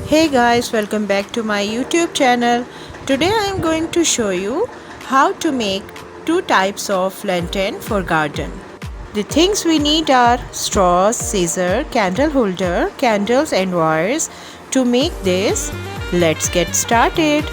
Hey guys, welcome back to my YouTube channel. Today I am going to show you how to make two types of lantern for garden. The things we need are straws, scissor, candle holder, candles and wires. To make this, let's get started.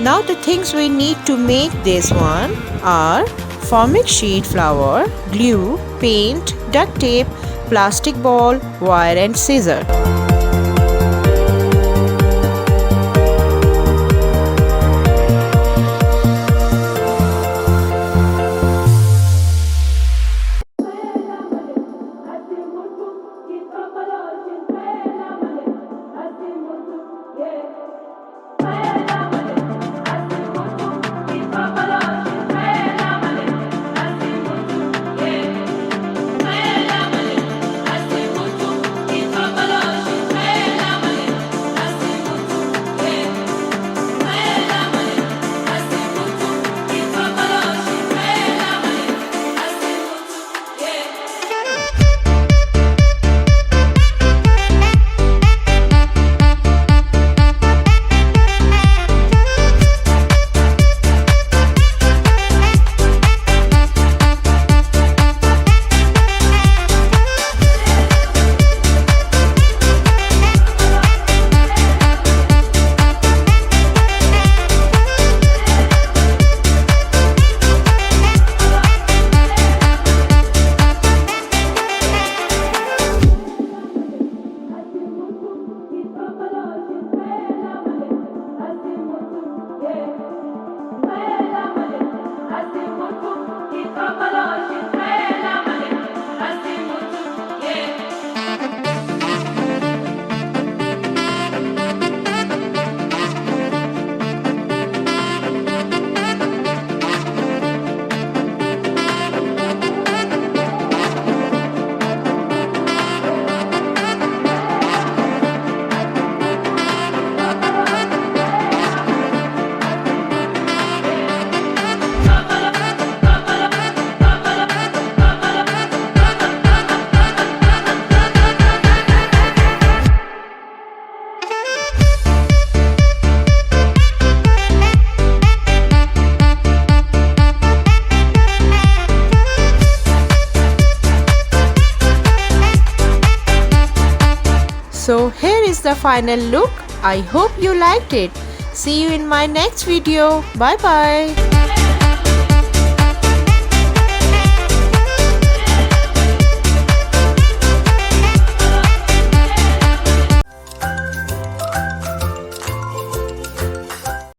Now the things we need to make this one are formic sheet flour, glue, paint, duct tape, plastic ball, wire and scissor. So here is the final look. I hope you liked it. See you in my next video. Bye bye.